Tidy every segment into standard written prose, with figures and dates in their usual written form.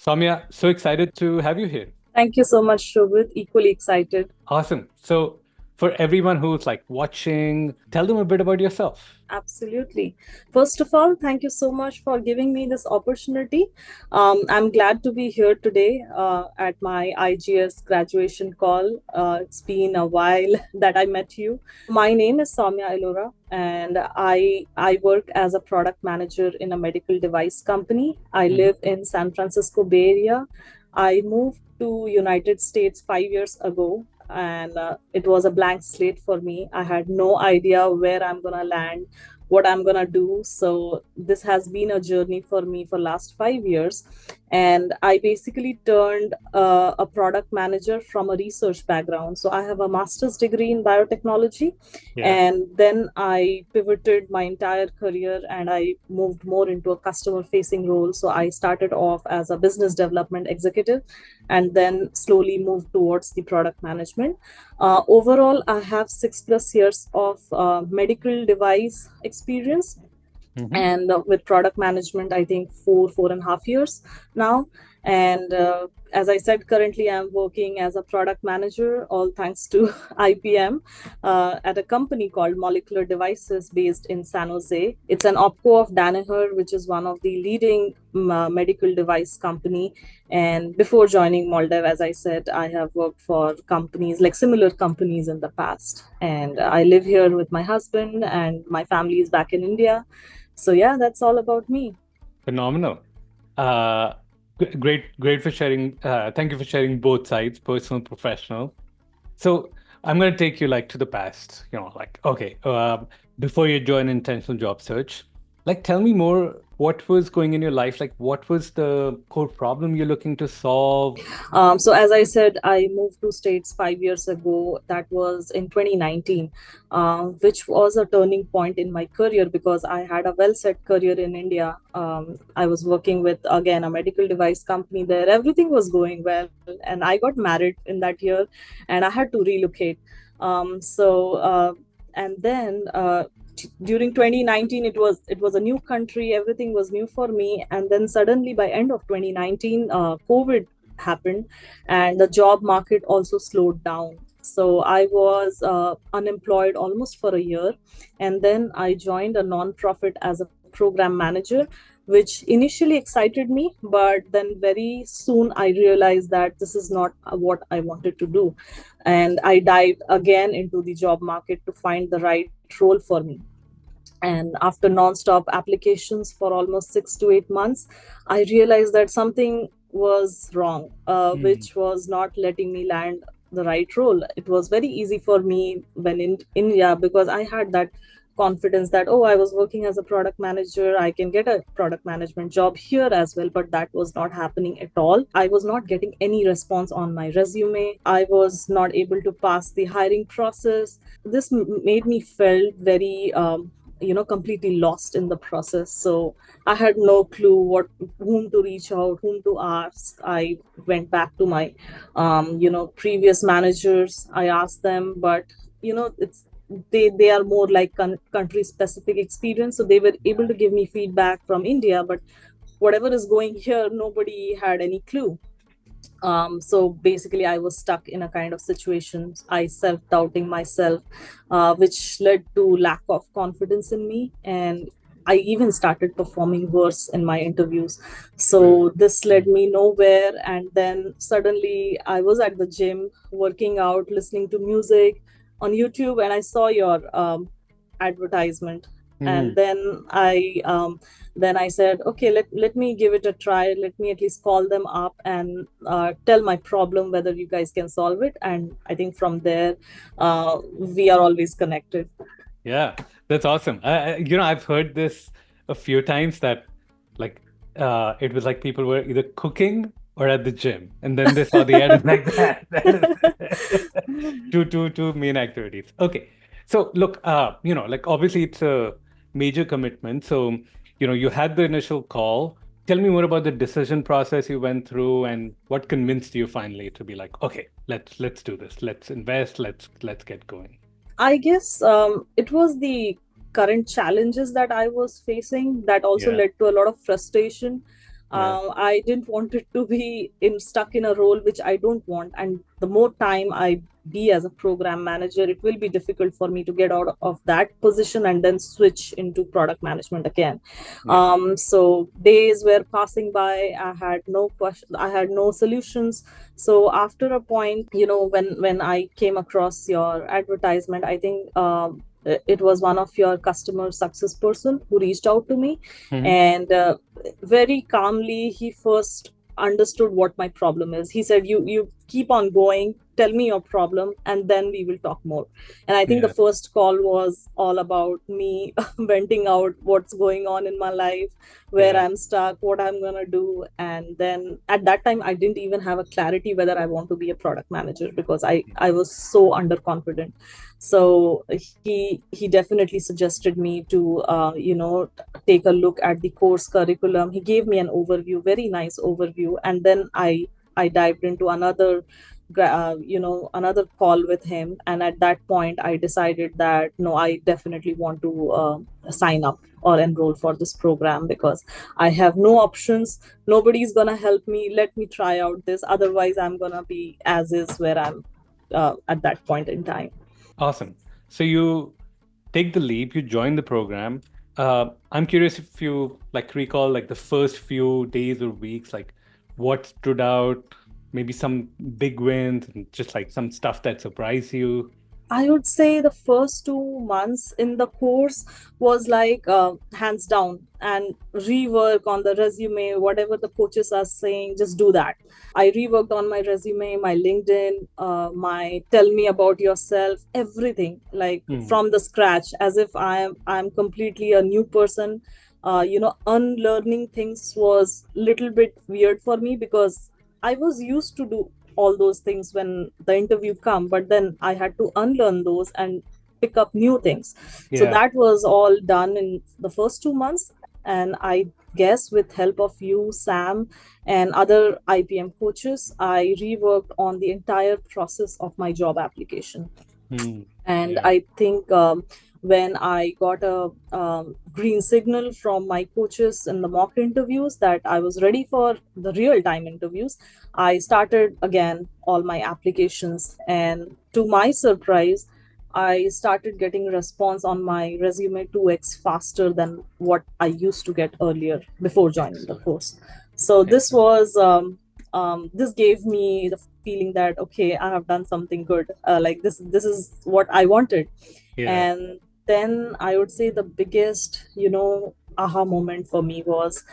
Somya, so excited to have you here. Thank you so much, Shobit. Equally excited. Awesome. So, for everyone who's like watching, tell them a bit about yourself. Absolutely. First of all, thank you so much for giving me this opportunity. I'm glad to be here today at my IGS graduation call. It's been a while that I met you. My name is Somya Elora, and I work as a product manager in a medical device company. I Mhm. live in San Francisco Bay Area. I moved to United States 5 years ago, and it was a blank slate for me. I had no idea where I'm gonna land, what I'm gonna do. So this has been a journey for me for last 5 years, and I basically turned a product manager from a research background. So I have a master's degree in biotechnology, Yeah. and then I pivoted my entire career and I moved more into a customer facing role. So I started off as a business development executive and then slowly moved towards the product management. Overall, I have 6+ years of medical device experience, Hmm. and with product management, I think 4.5 years now. And as I said, currently I'm working as a product manager, all thanks to IPM, at a company called Molecular Devices based in San Jose. It's an opco of Danaher, which is one of the leading medical device company. And before joining Moldev, as I said, I have worked for companies like similar companies in the past. And I live here with my husband, and my family is back in India. So yeah, that's all about me. Phenomenal. Uh, great for sharing. Thank you for sharing both sides, personal, professional. So, I'm going to take you like to the past, like, okay, before you join intentional job search, like, tell me more. What was going in your life? Like, what was the core problem you're looking to solve? So as I said, I moved to States 5 years ago. That was in 2019, which was a turning point in my career because I had a well-set career in India. I was working with, again, a medical device company there. Everything was going well, and I got married in that year, and I had to relocate. And then during 2019, it was a new country. Everything was new for me, and then suddenly by end of 2019, COVID happened, and the job market also slowed down. So I was unemployed almost for a year, and then I joined a non-profit as a program manager, which initially excited me, but then very soon I realized that this is not what I wanted to do. And I dived again into the job market to find the right role for me. And after non-stop applications for almost 6 to 8 months, I realized that something was wrong, Hmm. which was not letting me land the right role. It was very easy for me when in India because I had that confidence that, oh, I was working as a product manager, I can get a product management job here as well. But that was not happening at all. I was not getting any response on my resume. I was not able to pass the hiring process. This made me felt very completely lost in the process. So I had no clue what whom to reach out, whom to ask. I went back to my previous managers. I asked them, but it's they are more like country specific experience, so they were able to give me feedback from India, but whatever is going here, nobody had any clue. So basically I was stuck in a kind of situation. I self-doubting myself, which led to lack of confidence in me, and I even started performing worse in my interviews. Well, So this led me nowhere, and then suddenly I was at the gym working out, listening to music on YouTube, and I saw your advertisement. And hmm. then I said, okay, let me give it a try. Let me at least call them up and tell my problem, whether you guys can solve it. And I think from there, we are always connected. Yeah, that's awesome. I've heard this a few times that like it was like people were either cooking or at the gym, and then they saw the ad and like that. That is two main activities. Okay, so look, like obviously it's a major commitment. So you had the initial call. Tell me more about the decision process you went through and what convinced you finally to be like, okay, let's do this. Let's invest. Let's get going. I guess it was the current challenges that I was facing that also Yeah. led to a lot of frustration. Yeah. I didn't want it to be stuck in a role which I don't want. And the more time I be as a program manager, it will be difficult for me to get out of that position and then switch into product management again. Yeah. So days were passing by. I had no question. I had no solutions. So after a point, when I came across your advertisement, I think it was one of your customer success person who reached out to me, Hmm. and very calmly he first understood what my problem is. He said, you keep on going, tell me your problem, and then we will talk more. And I think the Yeah. first call was all about me venting out what's going on in my life, where Yeah. I'm stuck, what I'm going to do. And then at that time I didn't even have a clarity whether I want to be a product manager, because I was so underconfident. So he definitely suggested me to take a look at the course curriculum. He gave me an overview, very nice overview, and then I dived into another call with him. And at that point I decided that no, I definitely want to sign up or enroll for this program, because I have no options. Nobody's gonna help me. Let me try out this, otherwise I'm gonna be as is where I'm at that point in time. Awesome. So you take the leap, you join the program. I'm curious if you like recall like the first few days or weeks, like what stood out, maybe some big wins and just like some stuff that surprised you. I would say the first 2 months in the course was like hands down and rework on the resume, whatever the coaches are saying, just do that. I reworked on my resume, my LinkedIn, my tell me about yourself, everything like Hmm. from the scratch, as if I'm completely a new person. Unlearning things was little bit weird for me, because I was used to do all those things when the interview come, but then I had to unlearn those and pick up new things. So Yeah. that was all done in the first 2 months. And I guess with help of you, Sam, and other IPM coaches, I reworked on the entire process of my job application. Hmm. And Yeah. I think when I got a green signal from my coaches in the mock interviews that I was ready for the real time interviews, I started again all my applications. And to my surprise, I started getting response on my resume 2x faster than what I used to get earlier before joining the Excellent. course. So this Excellent. was this gave me the feeling that okay, I have done something good. Like this is what I wanted. Yeah. And then I would say the biggest aha moment for me was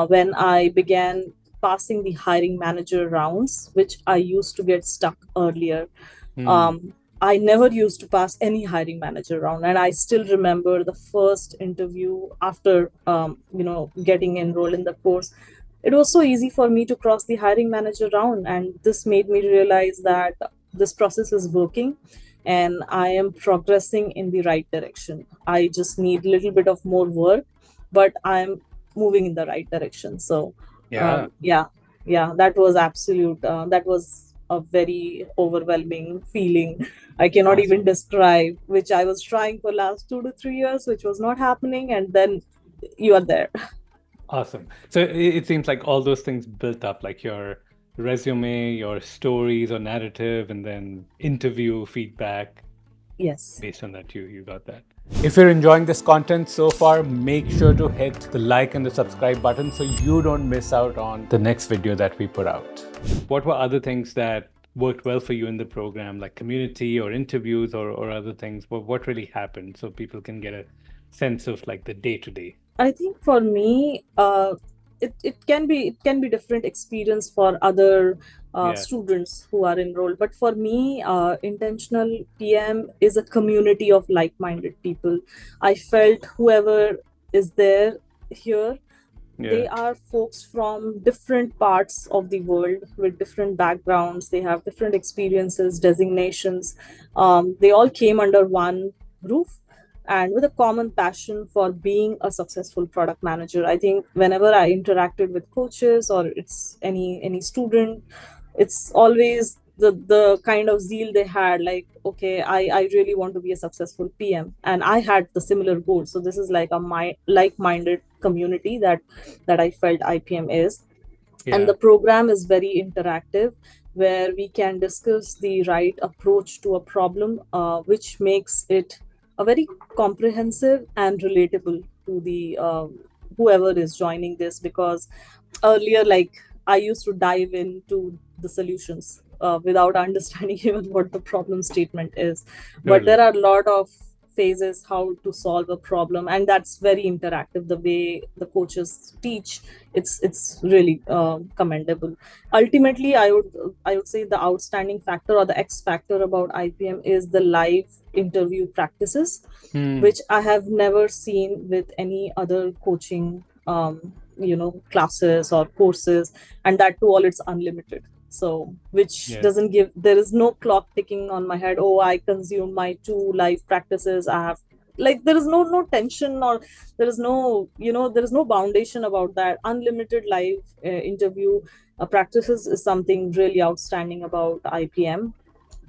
when I began passing the hiring manager rounds, which I used to get stuck earlier. Hmm. I never used to pass any hiring manager round, and I still remember the first interview after getting enrolled in the course. It was so easy for me to cross the hiring manager round, and this made me realize that this process is working and I am progressing in the right direction. I just need a little bit of more work, but I'm moving in the right direction. So Yeah. yeah, yeah, that was absolute that was a very overwhelming feeling. I cannot even Awesome. describe, which I was trying for last 2 to 3 years, which was not happening, and then you are there. Awesome. So it seems like all those things built up, like your resume, your stories or narrative, and then interview feedback. Yes. Based on that, you got that. If you're enjoying this content so far, make sure to hit the like and the subscribe button so you don't miss out on the next video that we put out. What were other things that worked well for you in the program, like community or interviews or other things? What really happened so people can get a sense of like the day to day? I think for me, it can be different experience for other Yeah. students who are enrolled. But for me, intentional PM is a community of like-minded people. I felt whoever is there here, Yeah. they are folks from different parts of the world with different backgrounds. They have different experiences, designations. They all came under one roof and with a common passion for being a successful product manager. I think whenever I interacted with coaches or it's any student, it's always the kind of zeal they had, like, okay, I really want to be a successful PM, and I had the similar goal. So this is like a like-minded community that I felt IPM is. And Yeah. the program is very interactive, where we can discuss the right approach to a problem, which makes it a very comprehensive and relatable to the whoever is joining this. Because earlier, like, I used to dive into the solutions without understanding even what the problem statement is. But Totally. there are a lot of phases how to solve a problem, and that's very interactive. The way the coaches teach, it's really commendable. Ultimately, I would say the outstanding factor or the X factor about IPM is the live interview practices, Hmm. which I have never seen with any other coaching classes or courses. And that too, all it's unlimited. So which Yeah. doesn't give, there is no clock ticking on my head, oh, I consumed my 2 live practices, I have, like, there is no tension, or there is no, there is no foundation about that. Unlimited live interview practices is something really outstanding about IPM.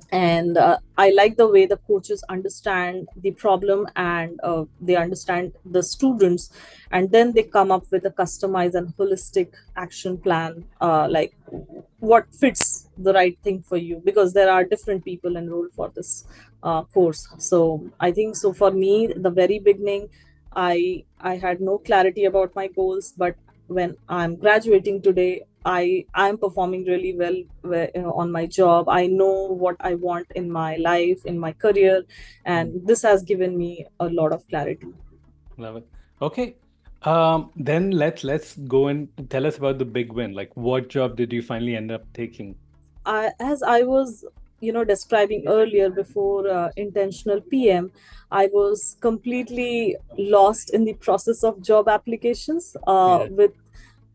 And I like the way the coaches understand the problem, and they understand the students, and then they come up with a customized and holistic action plan, like what fits the right thing for you, because there are different people enrolled for this course. So I think, so for me, the very beginning, I had no clarity about my goals, but when I'm graduating today, I'm performing really well on my job. I know what I want in my life, in my career, Hmm. and this has given me a lot of clarity. Love it. Okay. Then let's go and tell us about the big win. Like, what job did you finally end up taking? As I was, describing earlier, before intentional PM, I was completely lost in the process of job applications. Yeah.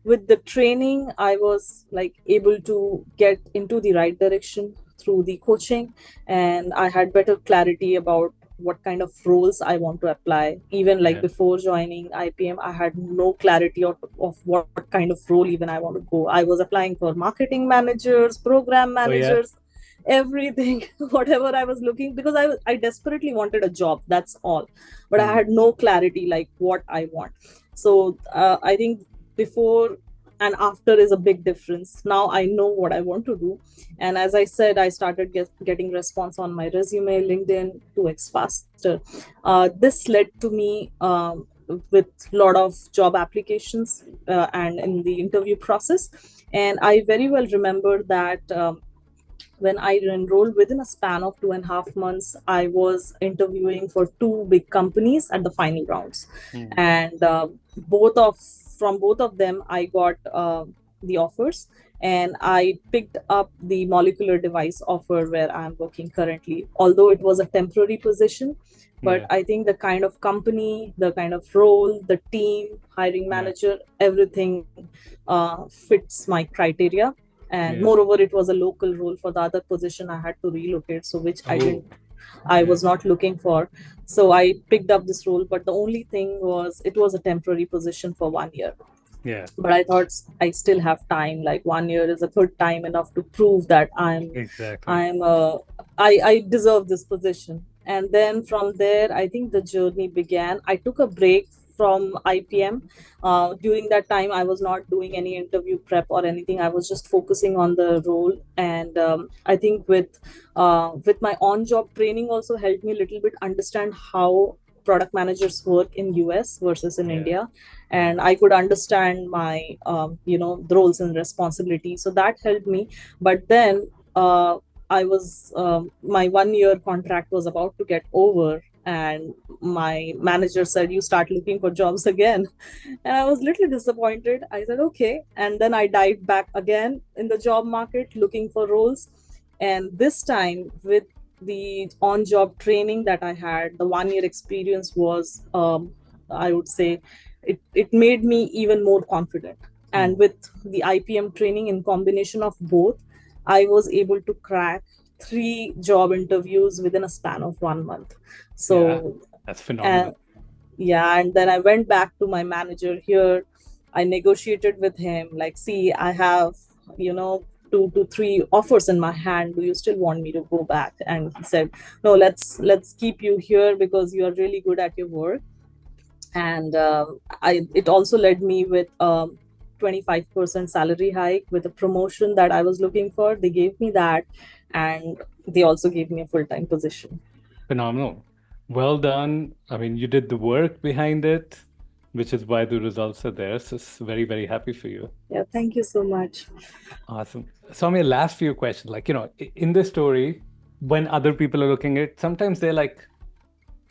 With the training, I was like able to get into the right direction through the coaching, and I had better clarity about what kind of roles I want to apply. Even like Yeah. before joining IPM, I had no clarity of what kind of role even I want to go. I was applying for marketing managers, program Oh yeah. managers, everything, whatever I was looking, because I desperately wanted a job, that's all. But I Hmm. had no clarity like what I want. So I think before and after is a big difference. Now I know what I want to do. And as I said, I started getting response on my resume, LinkedIn, 2x faster. This led to me with a lot of job applications and in the interview process. And I very well remember that when I enrolled, within a span of 2.5 months, I was interviewing for two big companies at the final rounds. Hmm. And both of from both of them, I got the offers, and I picked up the molecular device offer where I'm working currently. Although it was a temporary position, but Yeah. I think the kind of company, the kind of role, the team, hiring Yeah. manager, everything fits my criteria. And Yeah. moreover, it was a local role. For the other position, I had to relocate, so which Oh. I Yeah. was not looking for. So I picked up this role, but the only thing was it was a temporary position for 1 year. Yeah. But I thought I still have time. Like 1 year is a good time enough to prove that Exactly. I'm I deserve this position. And then from there, I think the journey began. I took a break from IPM. During that time, I was not doing any interview prep or anything. I was just focusing on the role. And I think with my on-job training also helped me a little bit understand how product managers work in US versus in Yeah. India. Yeah. And I could understand my the roles and responsibilities, so that helped me. But then I was my 1 year contract was about to get over, and my manager said, "You start looking for jobs again." And I was a little disappointed. I said, "Okay." And then I dived back again in the job market looking for roles. And this time, with the on job training that I had, the 1 year experience was, I would say, it made me even more confident. Hmm. And with the IPM training, in combination of both, I was able to crack 3 job interviews within a span of 1 month. Yeah. So, That's uh, phenomenal. yeah, and then I went back to my manager here. I negotiated with him, like, see, I have, you know, 2 to 3 offers in my hand. Do you still want me to go back? And he said, no, let's keep you here because you are really good at your work. And it also led me with 25% salary hike with a promotion that I was looking for. They gave me that, and they also gave me a full-time position. Phenomenal. Well done. I mean, you did the work behind it, which is why the results are there. So very, very happy for you. Yeah, thank you so much. Awesome. So, my last few questions, like, in this story, when other people are looking at it, sometimes they're like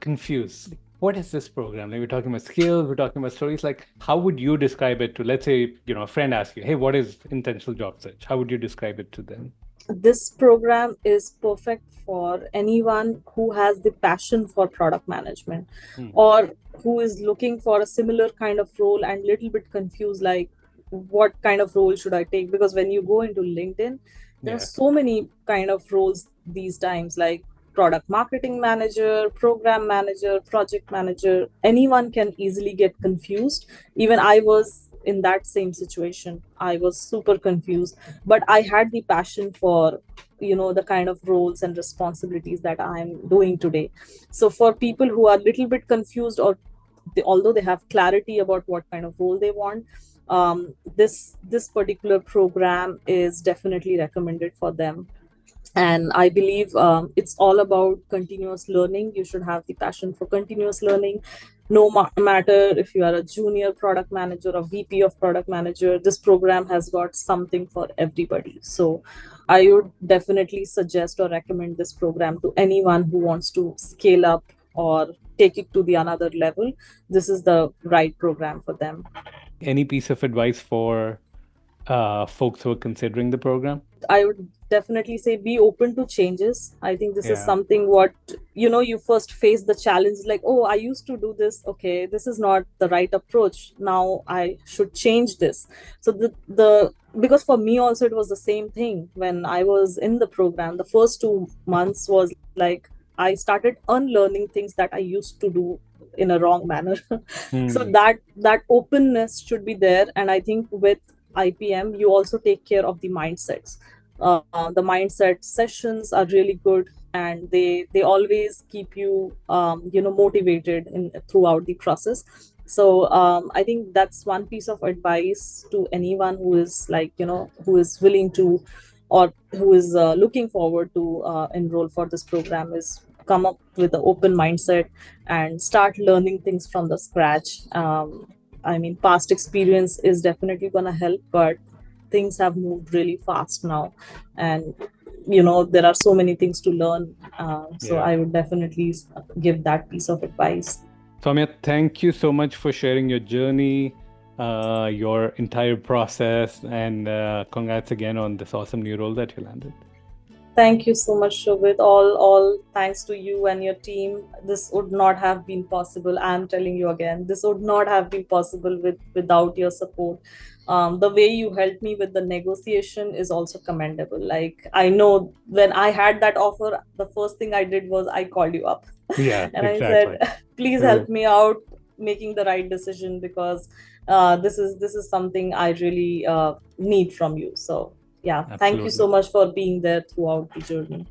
confused. Like, what is this program? Like, we're talking about skills, we're talking about stories. Like, how would you describe it to, let's say, a friend asks you, hey, what is intentional job search? How would you describe it to them? This program is perfect for anyone who has the passion for product management, Hmm. or who is looking for a similar kind of role and little bit confused, like what kind of role should I take? Because when you go into LinkedIn, there are Yeah. so many kind of roles these times, like product marketing manager, program manager, project manager. Anyone can easily get confused. Even I was in that same situation. I was super confused, but I had the passion for the kind of roles and responsibilities that I'm doing today. So for people who are a little bit confused, or although they have clarity about what kind of role they want, this particular program is definitely recommended for them. And I believe it's all about continuous learning. You should have the passion for continuous learning. No matter if you are a junior product manager or VP of product manager, this program has got something for everybody. So I would definitely suggest or recommend this program to anyone who wants to scale up or take it to the another level. This is the right program for them. Any piece of advice for folks who are considering the program? I would definitely say be open to changes. I think this is Yeah. something what you first face the challenge, like, oh, I used to do this. Okay, this is not the right approach. Now I should change this. So the because for me also it was the same thing when I was in the program. The first 2 months was like I started unlearning things that I used to do in a wrong manner. So Hmm. that openness should be there. And I think with IPM, you also take care of the mindsets. The mindset sessions are really good, and they always keep you motivated in throughout the process. So I think that's one piece of advice to anyone who is like who is willing to, or who is looking forward to enroll for this program, is come up with an open mindset and start learning things from the scratch. I mean, past experience is definitely going to help, but things have moved really fast now. And, there are so many things to learn. So Yeah. I would definitely give that piece of advice. Soumya, thank you so much for sharing your journey, your entire process, and congrats again on this awesome new role that you landed. Thank you so much, Shobit. All thanks to you and your team. This would not have been possible. I'm telling you again, this would not have been possible without your support. The way you helped me with the negotiation is also commendable. Like, I know when I had that offer, the first thing I did was I called you up Yeah, and I said, exactly. please help True. me out making the right decision, because this is something I really need from you. So yeah, thank you so Absolutely. much for being there throughout the journey.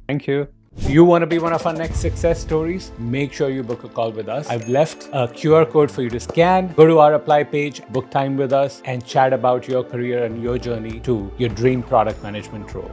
Thank you. You want to be one of our next success stories? Make sure you book a call with us. I've left a QR code for you to scan. Go to our apply page, book time with us, and chat about your career and your journey to your dream product management role.